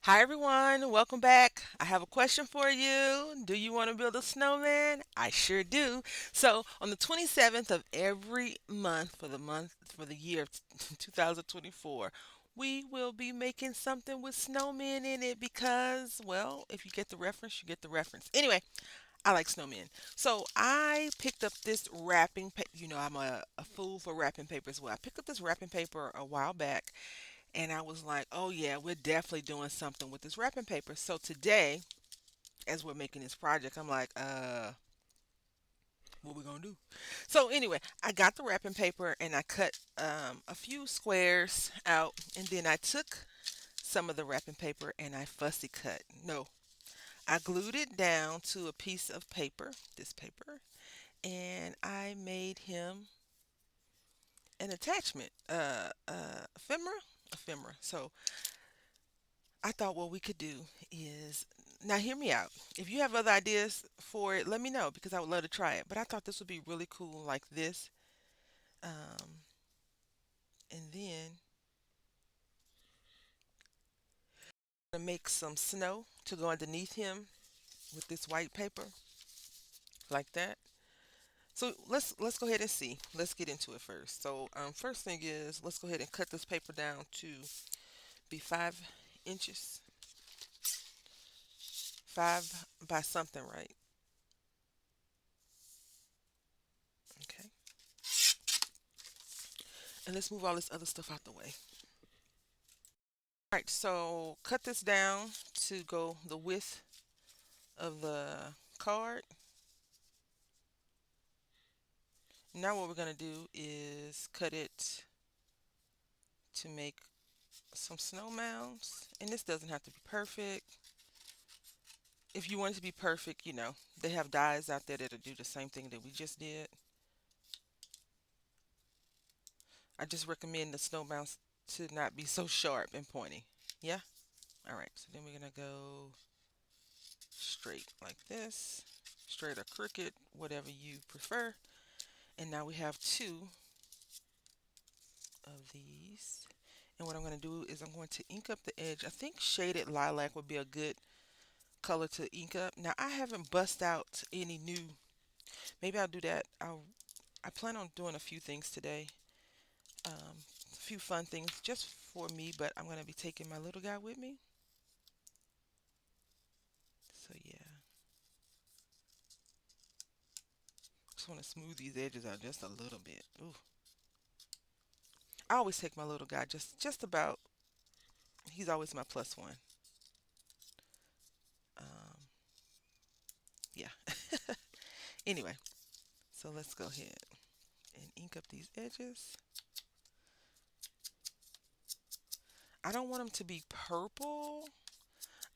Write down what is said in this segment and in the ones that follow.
Hi everyone, welcome back. I have a question for you. Do you want to build a snowman? I sure do. So, on the 27th of every month for the year of 2024, we will be making something with snowmen in it because, well, if you get the reference, you get the reference. Anyway, I like snowmen. So, I picked up this wrapping paper. I'm a fool for wrapping paper as well. I picked up this wrapping paper a while back and I was like, oh yeah, we're definitely doing something with this wrapping paper. So today, as we're making this project, I'm like, what we gonna do? So anyway, I got the wrapping paper and I cut a few squares out, and then I took some of the wrapping paper and I fussy cut. No, I glued it down to a piece of paper, this paper, and I made him an attachment, ephemera. So I thought what we could do is now hear me out. If you have other ideas for it, let me know because I would love to try it. But I thought this would be really cool like this. Um, and then I'm gonna make some snow to go underneath him with this white paper like that. So let's go ahead and see. Let's get into it first. So first thing is let's go ahead and cut this paper down to be 5 inches, 5 by something, right? Okay. And let's move all this other stuff out the way. All right, so cut this down to go the width of the card. Now what we're going to do is cut it to make some snow mounds. And this doesn't have to be perfect. If you want it to be perfect, they have dyes out there that'll do the same thing that we just did. I just recommend the snow mounds to not be so sharp and pointy. Yeah? All right, so then we're going to go straight like this. Straight or crooked, whatever you prefer. And now we have two of these. And what I'm going to do is I'm going to ink up the edge. I think shaded lilac would be a good color to ink up. Now I haven't bust out any new. Maybe I'll do that. I plan on doing a few things today. A few fun things just for me, but I'm going to be taking my little guy with me. So yeah, just want to smooth these edges out just a little bit. Ooh. I always take my little guy just about. He's always my plus one. Um, yeah. Anyway, so let's go ahead and ink up these edges. I don't want them to be purple.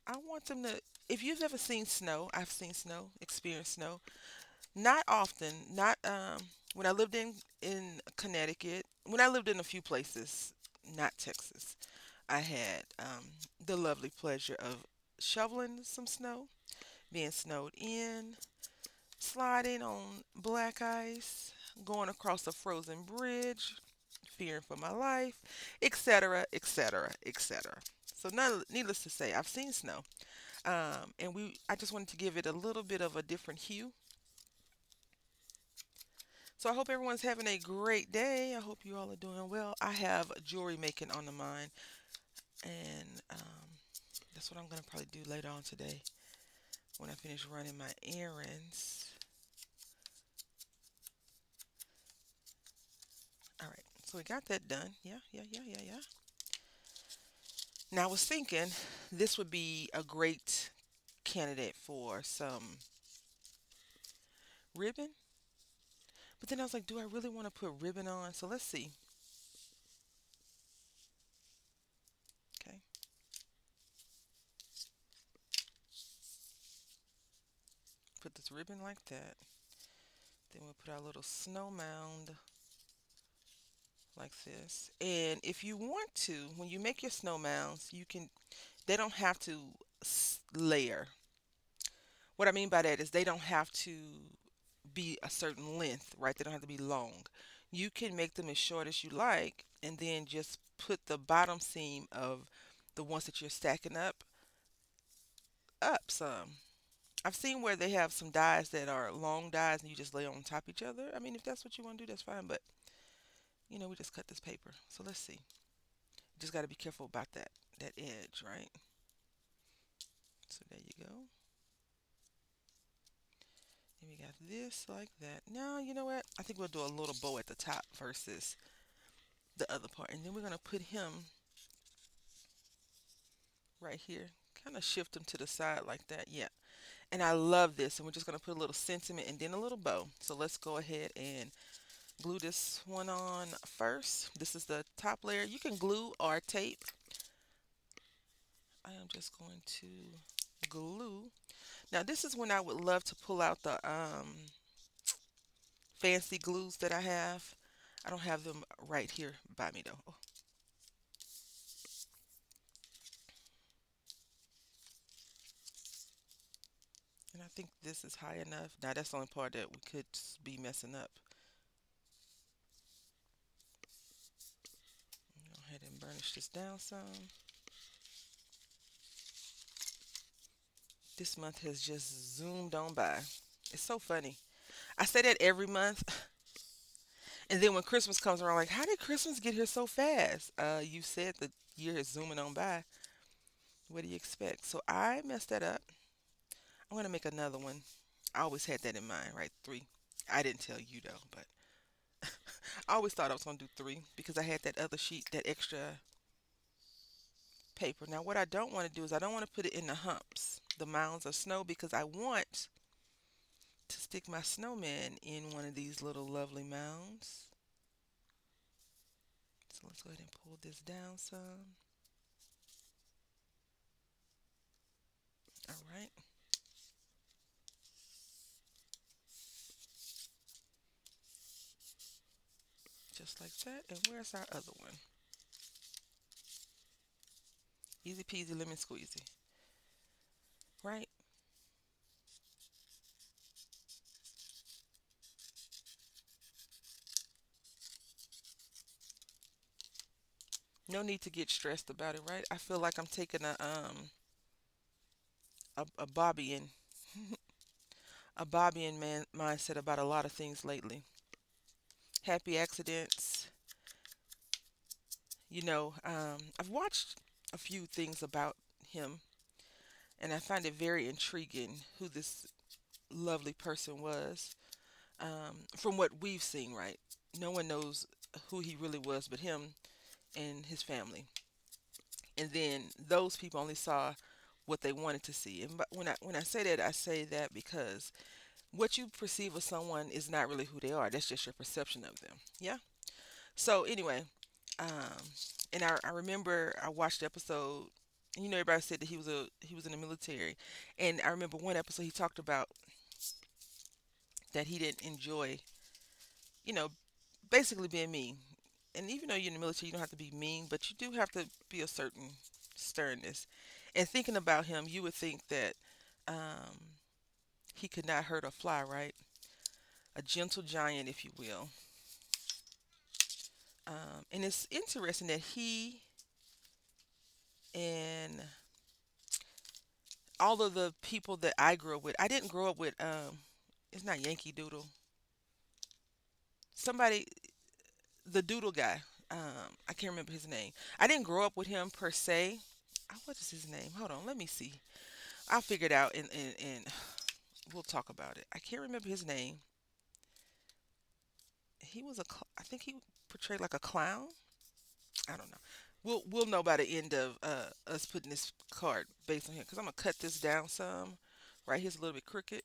I want them to, if you've ever seen snow, I've seen snow, experienced snow. Not often, not when I lived in Connecticut, when I lived in a few places, not Texas. I had the lovely pleasure of shoveling some snow, being snowed in, sliding on black ice, going across a frozen bridge, fearing for my life, etc., etc., etc. So, needless to say, I've seen snow, and I just wanted to give it a little bit of a different hue. So, I hope everyone's having a great day. I hope you all are doing well. I have jewelry making on the mind, and that's what I'm going to probably do later on today when I finish running my errands. All right, so we got that done. Yeah, yeah, yeah, yeah, yeah. Now, I was thinking this would be a great candidate for some ribbon. But then I was like, do I really want to put ribbon on? So let's see. Okay. Put this ribbon like that. Then we'll put our little snow mound like this. And if you want to, when you make your snow mounds, they don't have to layer. What I mean by that is they don't have to be a certain length, right? They don't have to be long. You can make them as short as you like and then just put the bottom seam of the ones that you're stacking up up some. I've seen where they have some dies that are long dies and you just lay on top of each other. I mean, if that's what you want to do, that's fine. But we just cut this paper. So let's see. Just got to be careful about that edge, right? So there you go. And we got this like that. Now, you know what? I think we'll do a little bow at the top versus the other part. And then we're going to put him right here. Kind of shift him to the side like that. Yeah. And I love this. And we're just going to put a little sentiment and then a little bow. So let's go ahead and glue this one on first. This is the top layer. You can glue or tape. I am just going to glue. Now this is when I would love to pull out the fancy glues that I have. I don't have them right here by me though. Oh, and I think this is high enough. Now that's the only part that we could be messing up. Go ahead and burnish this down some. This month has just zoomed on by. It's so funny. I say that every month, and then when Christmas comes around, like, how did Christmas get here so fast? You said the year is zooming on by. What do you expect? So I messed that up. I'm gonna make another one. I always had that in mind, right? Three. I didn't tell you though, but I always thought I was gonna do three because I had that other sheet, that extra paper. Now what I don't want to do is I don't want to put it in the humps, the mounds of snow, because I want to stick my snowman in one of these little lovely mounds. So let's go ahead and pull this down some. All right. Just like that. And where's our other one? Easy peasy lemon squeezy. Right? No need to get stressed about it, right? I feel like I'm taking a Bobby a Bobby and man mindset about a lot of things lately. Happy accidents. I've watched a few things about him, and I find it very intriguing who this lovely person was. From what we've seen, right? No one knows who he really was but him and his family. And then those people only saw what they wanted to see. And but when I say that, I say that because what you perceive of someone is not really who they are. That's just your perception of them. Yeah. So anyway, um, and I remember I watched the episode. Everybody said that he was in the military, and I remember one episode he talked about that he didn't enjoy, you know, basically being mean. And even though you're in the military, you don't have to be mean, but you do have to be a certain sternness. And thinking about him, you would think that um, he could not hurt a fly, right? A gentle giant, if you will. And it's interesting that he and all of the people that I grew up with, I didn't grow up with, it's not Yankee Doodle. Somebody, the Doodle guy, I can't remember his name. I didn't grow up with him per se. What is his name? Hold on, let me see. I'll figure it out and we'll talk about it. I can't remember his name. He was I think he portrayed like a clown. I don't know. We'll know by the end of us putting this card based on him because I'm gonna cut this down some. Right here's a little bit crooked.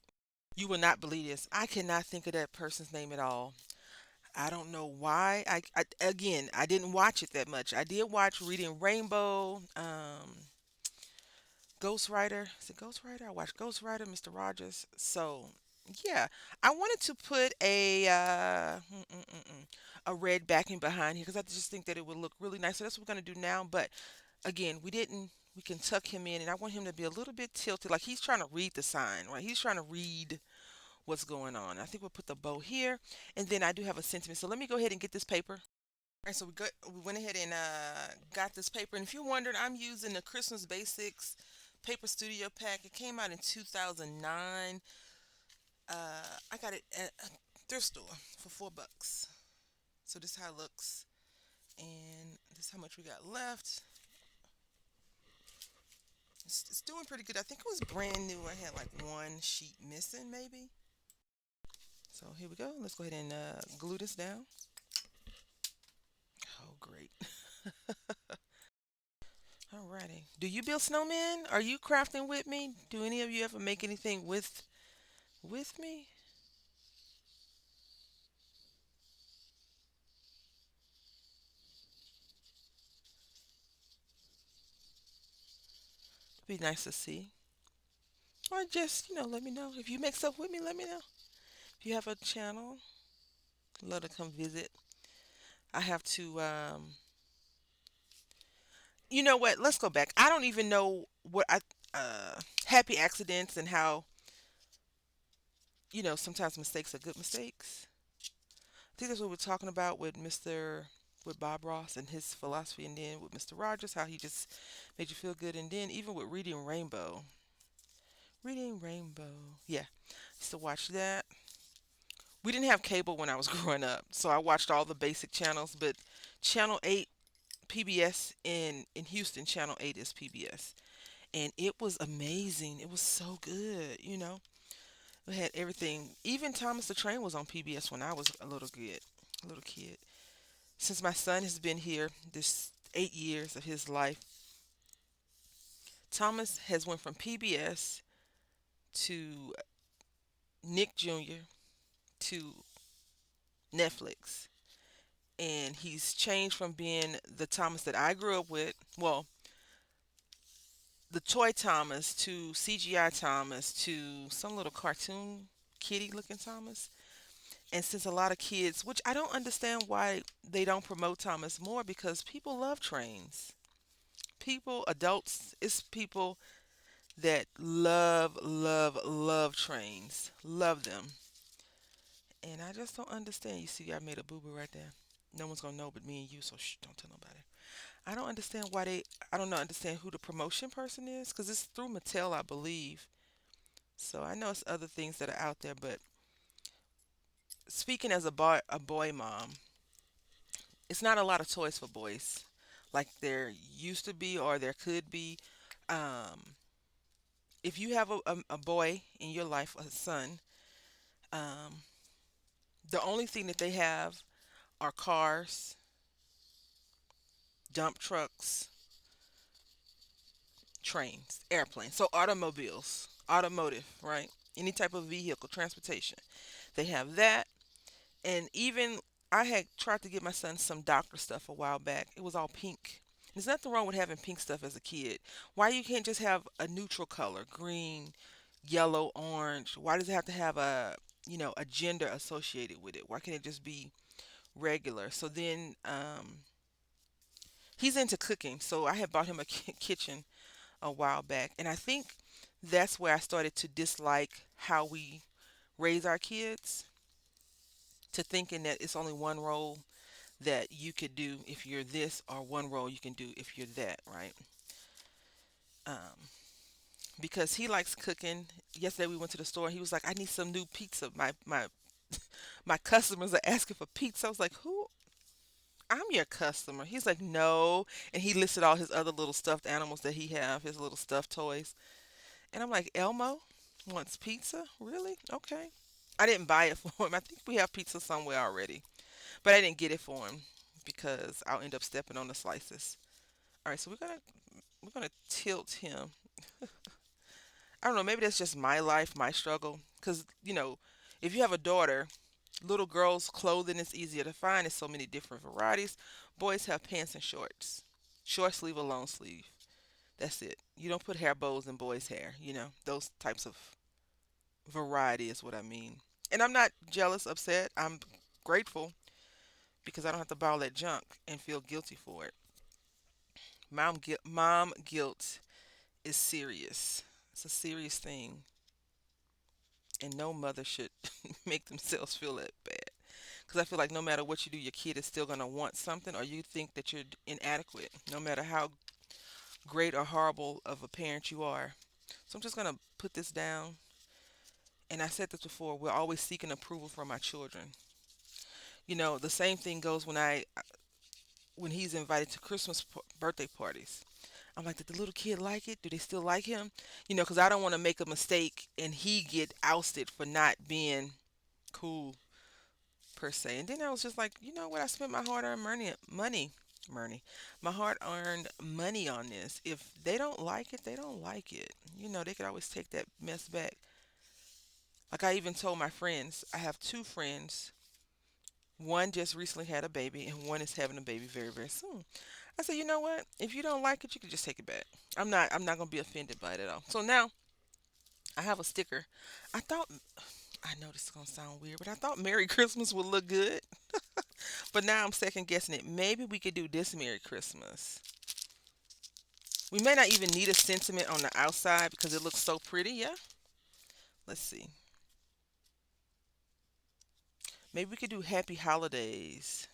You will not believe this. I cannot think of that person's name at all. I don't know why. Again, I didn't watch it that much. I did watch Reading Rainbow, Ghost Rider. Is it Ghost Rider? I watched Ghost Rider, Mr. Rogers. So yeah, I wanted to put a red backing behind here because I just think that it would look really nice. So that's what we're gonna do now. But again, we didn't. We can tuck him in, and I want him to be a little bit tilted, like he's trying to read the sign, right? He's trying to read what's going on. I think we'll put the bow here, and then I do have a sentiment. So let me go ahead and get this paper. All right, so we went ahead and got this paper. And if you're wondering, I'm using the Christmas Basics Paper Studio Pack. It came out in 2009. I got it at a thrift store for $4. So this is how it looks, and this is how much we got left. It's doing pretty good. I think it was brand new. I had like one sheet missing, maybe. So here we go. Let's go ahead and glue this down. Oh, great. Alrighty. Do you build snowmen? Are you crafting with me? Do any of you ever make anything with me? It'd be nice to see. Or just, let me know. If you make stuff with me, let me know. If you have a channel, love to come visit. I have to, you know what? Let's go back. I don't even know what happy accidents and how, sometimes mistakes are good mistakes. I think that's what we're talking about with Bob Ross and his philosophy, and then with Mr. Rogers, how he just made you feel good, and then even with Reading Rainbow, yeah, used to watch that. We didn't have cable when I was growing up, so I watched all the basic channels, but Channel 8 PBS in Houston, Channel 8 is PBS, and it was amazing. It was so good. We had everything. Even Thomas the Train was on PBS when I was a little kid. Since my son has been here this 8 years of his life, Thomas has went from PBS to Nick Jr. to Netflix. And he's changed from being the Thomas that I grew up with, well, the toy Thomas, to CGI Thomas, to some little cartoon kitty looking Thomas. And since a lot of kids, which I don't understand why they don't promote Thomas more, because people love trains. People, adults, it's people that love, love, love trains. Love them. And I just don't understand. You see, I made a boo boo right there. No one's gonna know but me and you, so shh, don't tell nobody. I don't understand why I don't know, understand who the promotion person is, because it's through Mattel, I believe. So I know it's other things that are out there, but speaking as a boy mom, it's not a lot of toys for boys like there used to be or there could be. Um, if you have a boy in your life, a son, um, the only thing that they have are cars, dump trucks, trains, airplanes. So automobiles, automotive, right? Any type of vehicle, transportation. They have that. And even I had tried to get my son some doctor stuff a while back. It was all pink. There's nothing wrong with having pink stuff as a kid. Why you can't just have a neutral color, green, yellow, orange? Why does it have to have a gender associated with it? Why can't it just be regular? So then he's into cooking. So I had bought him a kitchen a while back, and I think that's where I started to dislike how we raise our kids, to thinking that it's only one role that you could do if you're this, or one role you can do if you're that, right? Um, because he likes cooking. Yesterday we went to the store. He was like, "I need some new pizza. My customers are asking for pizza." I was like, "Who? I'm your customer." He's like, "No," and he listed all his other little stuffed animals that he have, his little stuffed toys. And I'm like, "Elmo wants pizza? Really? Okay." I didn't buy it for him. I think we have pizza somewhere already, but I didn't get it for him because I'll end up stepping on the slices. All right, so we're gonna tilt him. I don't know. Maybe that's just my life, my struggle. Because if you have a daughter, little girls' clothing is easier to find. There's so many different varieties. Boys have pants and shorts, short sleeve or long sleeve. That's it. You don't put hair bows in boys' hair. Those types of variety is what I mean. And I'm not jealous, upset. I'm grateful because I don't have to buy all that junk and feel guilty for it. Mom guilt is serious. It's a serious thing, and no mother should make themselves feel that bad. Because I feel like no matter what you do, your kid is still gonna want something, or you think that you're inadequate, no matter how great or horrible of a parent you are. So I'm just going to put this down. And I said this before, we're always seeking approval from our children. The same thing goes when he's invited to birthday parties. I'm like, did the little kid like it? Do they still like him? Because I don't want to make a mistake and he get ousted for not being cool per se. And then I was just like, you know what? I spent my hard-earned money, my hard-earned money on this. If they don't like it, they don't like it. They could always take that mess back. Like I even told my friends, I have two friends. One just recently had a baby, and one is having a baby very, very soon. I said, you know what? If you don't like it, you can just take it back. I'm not gonna be offended by it at all. So now I have a sticker. I thought I know this is gonna sound weird, but I thought Merry Christmas would look good. But now I'm second guessing it. Maybe we could do this Merry Christmas. We may not even need a sentiment on the outside because it looks so pretty. Yeah. Let's see. Maybe we could do Happy Holidays.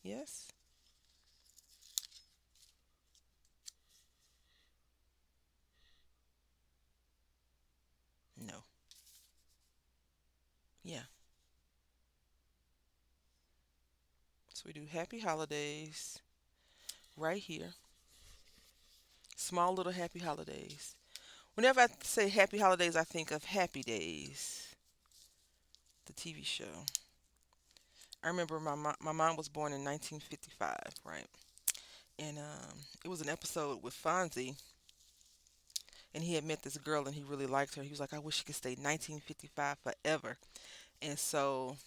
Yes. No. Yeah. So we do Happy Holidays right here. Small little Happy Holidays. Whenever I say Happy Holidays, I think of Happy Days, the TV show. I remember my mom was born in 1955, right? And it was an episode with Fonzie, and he had met this girl, and he really liked her. He was like, "I wish she could stay 1955 forever." And so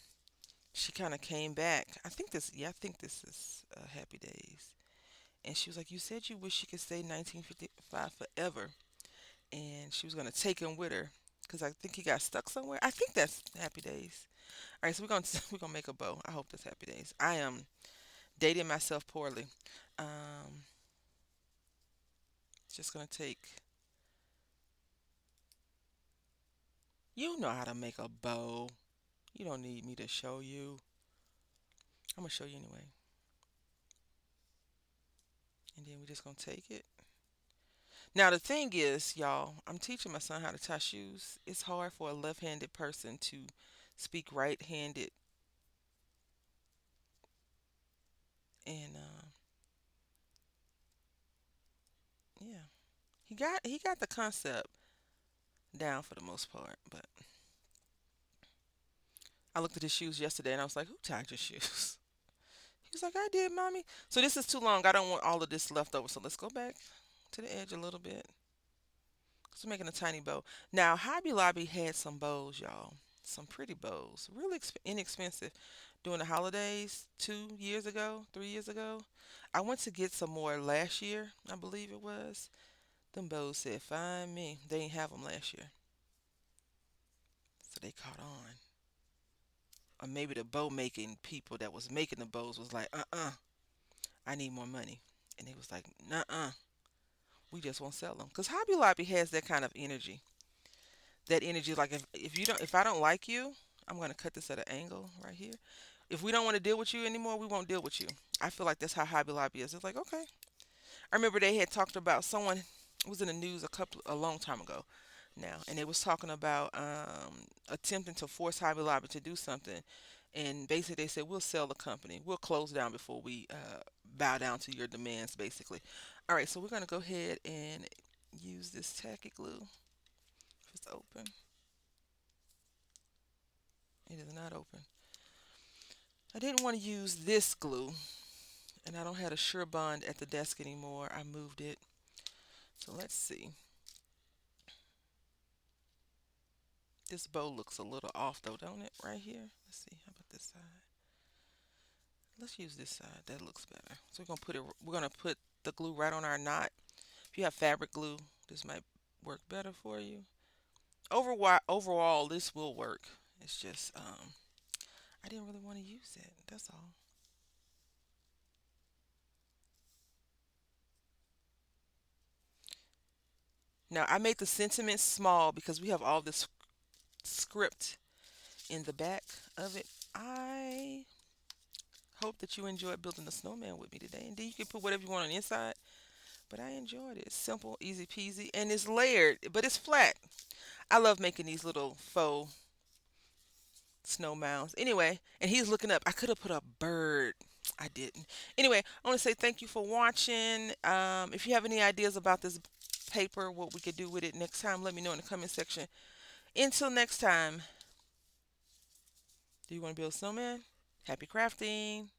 she kind of came back. I think this is Happy Days. And she was like, "You said you wish you could stay 1955 forever." And she was gonna take him with her because I think he got stuck somewhere. I think that's Happy Days. All right, so we're gonna we're gonna make a bow. I hope that's Happy Days. I am dating myself poorly. Um, just gonna take. You know how to make a bow. You don't need me to show you. I'm gonna show you anyway. And then we're just gonna take it. Now the thing is, y'all, I'm teaching my son how to tie shoes. It's hard for a left-handed person to speak right-handed, and yeah, he got the concept down for the most part. But I looked at his shoes yesterday, and I was like, "Who tied your shoes?" He was like, "I did, mommy." So this is too long. I don't want all of this left over. So let's go back to the edge a little bit. So we're making a tiny bow. Now, Hobby Lobby had some bows, y'all. Some pretty bows. Really inexpensive. During the holidays 2 years ago, 3 years ago. I went to get some more last year, I believe it was. Them bows said, find me. They didn't have them last year. So they caught on. Or maybe the bow making people that was making the bows was like, I need more money. And they was like, nuh-uh, we just won't sell them. Because Hobby Lobby has that kind of energy. That energy, like if I don't like you, I'm gonna cut this at an angle right here. If we don't want to deal with you anymore, we won't deal with you. I feel like that's how Hobby Lobby is. It's like, okay. I remember they had talked about someone was in the news a long time ago now, and they was talking about attempting to force Hobby Lobby to do something, and basically they said we'll sell the company, we'll close down before we bow down to your demands, basically. All right, so we're gonna go ahead and use this tacky glue. If it's open, it is not open. I didn't want to use this glue, and I don't have a Sure Bond at the desk anymore. I moved it. So let's see. This bow looks a little off though, don't it? Right here. Let's see. How about this side? Let's use this side. That looks better. So we're gonna put the glue right on our knot. If you have fabric glue, this might work better for you. Overall, this will work. It's just I didn't really want to use it. That's all. Now I made the sentiment small because we have all this script in the back of it. I hope that you enjoyed building a snowman with me today. And then you can put whatever you want on the inside. But I enjoyed it. It's simple, easy peasy, and it's layered, but it's flat. I love making these little faux snow mounds. Anyway, and he's looking up. I could have put a bird. I didn't. Anyway, I want to say thank you for watching. If you have any ideas about this paper, what we could do with it next time, let me know in the comment section. Until next time, do you want to build a snowman? Happy crafting.